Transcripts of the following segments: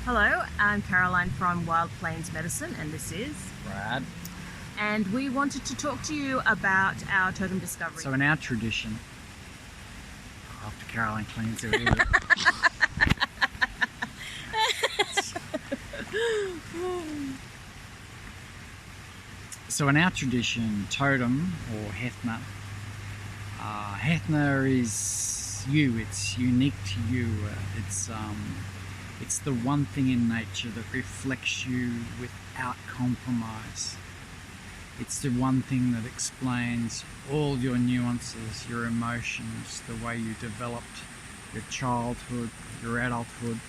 Hello, I'm Caroline from Wild Plains Medicine, and this is Brad. And we wanted to talk to you about our totem discovery. So in our tradition, after Caroline cleans it all, so in our tradition, totem or Hethna, Hethna is you. It's unique to you. It's the one thing in nature that reflects you without compromise. It's the one thing that explains all your nuances, your emotions, the way you developed, your childhood, your adulthood,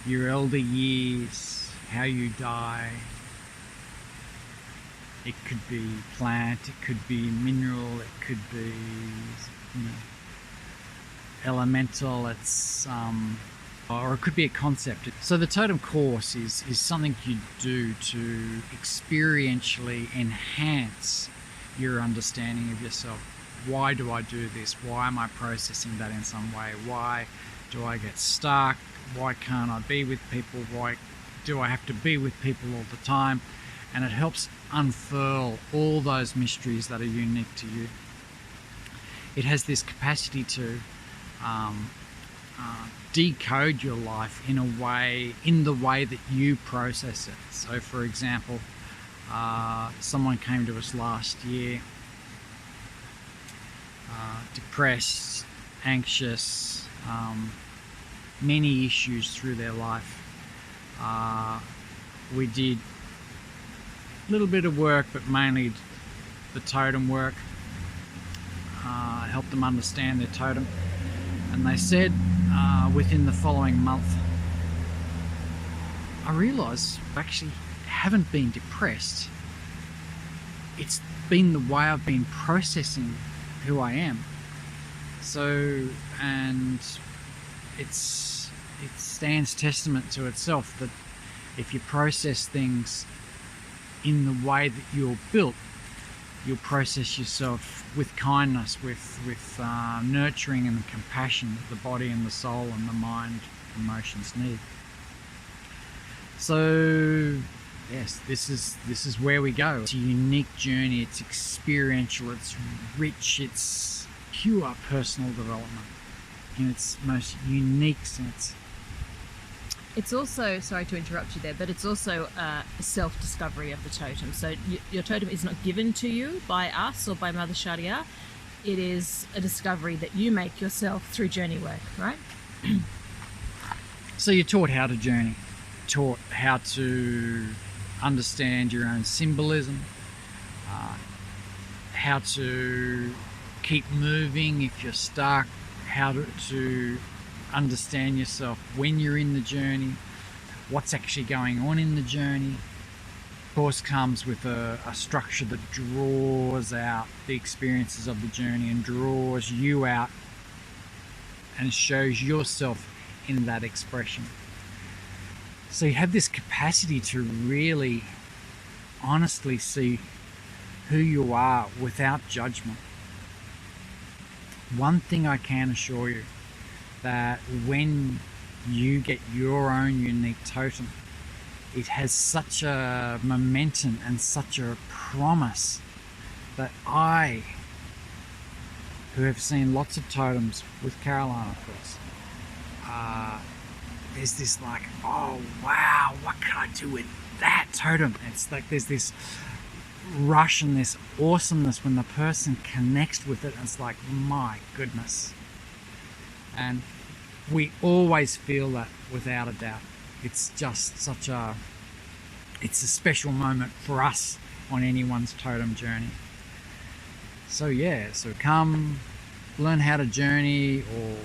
your elder years, how you die. It could be plant, it could be mineral, it could be, elemental. Or it could be a concept. So the totem course is something you do to experientially enhance your understanding of yourself. Why do I do this? Why am I processing that in some way? Why do I get stuck? Why can't I be with people? Why do I have to be with people all the time? And it helps unfurl all those mysteries that are unique to you. It has this capacity to decode your life in the way that you process it. So for example, someone came to us last year, depressed, anxious, many issues through their life. We did a little bit of work, but mainly the totem work, helped them understand their totem. And they said within the following month, I realised I actually haven't been depressed. It's been the way I've been processing who I am. So, and it stands testament to itself that if you process things in the way that you're built, you'll process yourself with kindness, with nurturing and compassion that the body and the soul and the mind, emotions need. So yes, this is where we go. It's a unique journey. It's experiential. It's rich. It's pure personal development in its most unique sense. It's also, sorry to interrupt you there, but it's also a self-discovery of the totem. So your totem is not given to you by us or by Mother Sharia. It is a discovery that you make yourself through journey work, right? So you're taught how to journey, taught how to understand your own symbolism, how to keep moving if you're stuck, how to understand yourself when you're in the journey, what's actually going on in the journey. Of course, comes with a structure that draws out the experiences of the journey and draws you out and shows yourself in that expression. So you have this capacity to really honestly see who you are without judgment. One thing I can assure you, that when you get your own unique totem, it has such a momentum and such a promise that I, who have seen lots of totems with Caroline, of course, there's this like, oh wow, what can I do with that totem? It's like there's this rush and this awesomeness when the person connects with it, and it's like, my goodness. And we always feel that without a doubt. It's just it's a special moment for us on anyone's totem journey. So yeah, so come learn how to journey or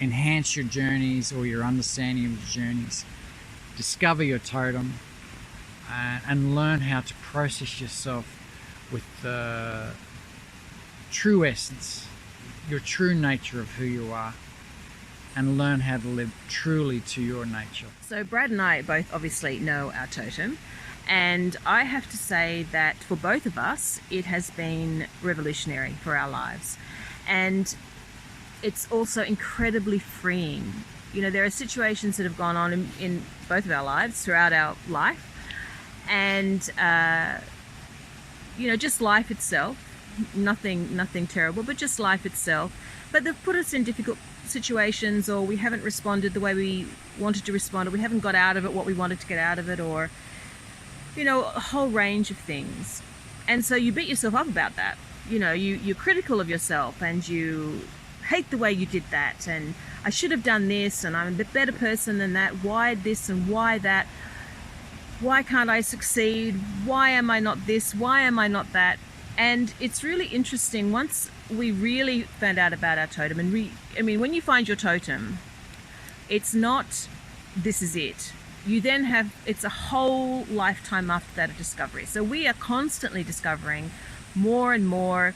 enhance your journeys or your understanding of the journeys. Discover your totem and learn how to process yourself with the true essence, your true nature of who you are, and learn how to live truly to your nature. So Brad and I both obviously know our totem, and I have to say that for both of us it has been revolutionary for our lives, and it's also incredibly freeing You know, there are situations that have gone on in both of our lives, throughout our life, and you know, just life itself, nothing terrible, but just life itself. But they've put us in difficult situations, or we haven't responded the way we wanted to respond, or we haven't got out of it what we wanted to get out of it, or, you know, a whole range of things. And so you beat yourself up about that. You know, you're critical of yourself, and you hate the way you did that, and I should have done this, and I'm a better person than that. Why this and why that? Why can't I succeed? Why am I not this? Why am I not that? And it's really interesting once we really found out about our totem. And I mean, when you find your totem, it's not this is it. You then have, it's a whole lifetime after that of discovery. So we are constantly discovering more and more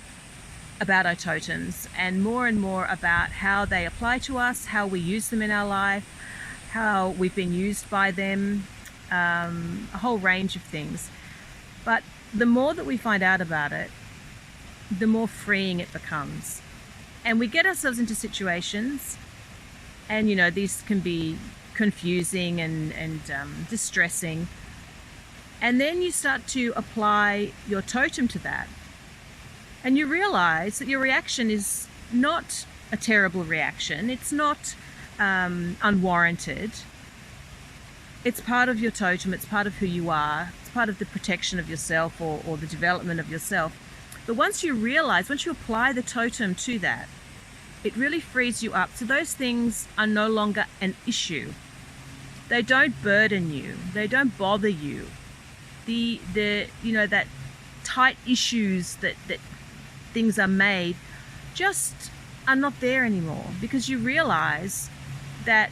about our totems, and more about how they apply to us, how we use them in our life, how we've been used by them, a whole range of things. But the more that we find out about it, the more freeing it becomes. And we get ourselves into situations, and you know, these can be confusing and distressing, and then you start to apply your totem to that, and you realize that your reaction is not a terrible reaction. It's not unwarranted. It's part of your totem. It's part of who you are. It's part of the protection of yourself, or the development of yourself. But once you realize, once you apply the totem to that, it really frees you up. So those things are no longer an issue. They don't burden you. They don't bother you. The you know, that tight issues that things are made just are not there anymore, because you realize that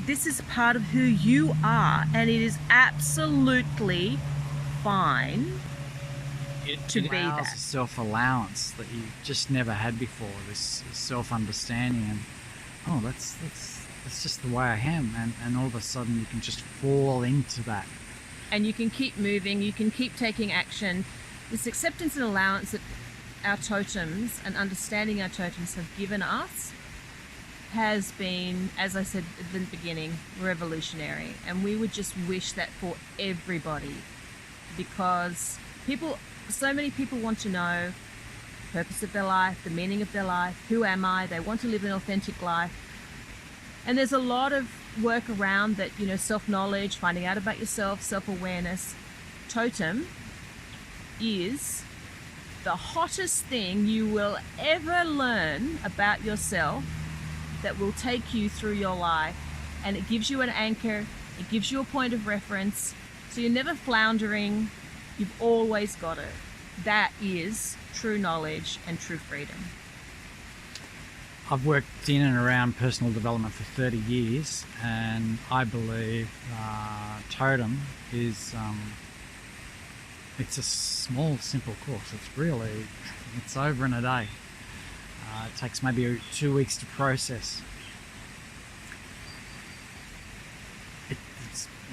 this is part of who you are, and it is absolutely fine to be that. It allows a self-allowance that you just never had before, this self-understanding, and oh, that's just the way I am, and all of a sudden you can just fall into that. And you can keep moving, you can keep taking action. This acceptance and allowance that our totems and understanding our totems have given us has been, as I said at the beginning, revolutionary. And we would just wish that for everybody, because so many people want to know the purpose of their life, the meaning of their life, who am I? They want to live an authentic life. And there's a lot of work around that, you know, self-knowledge, finding out about yourself, self-awareness. Totem is the hottest thing you will ever learn about yourself, that will take you through your life, and it gives you an anchor, it gives you a point of reference, so you're never floundering, you've always got it. That is true knowledge and true freedom. I've worked in and around personal development for 30 years, and I believe Totem is it's a small, simple course. It's over in a day. It takes maybe 2 weeks to process.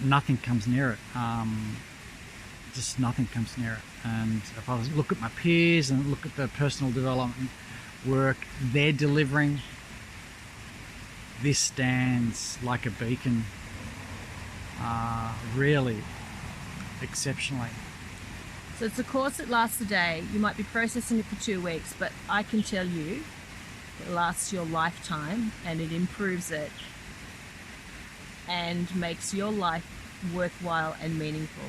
Nothing comes near it. Just nothing comes near it. And if I look at my peers and look at the personal development work they're delivering, this stands like a beacon, really exceptionally. So it's a course that lasts a day. You might be processing it for 2 weeks, but I can tell you it lasts your lifetime, and it improves it and makes your life worthwhile and meaningful.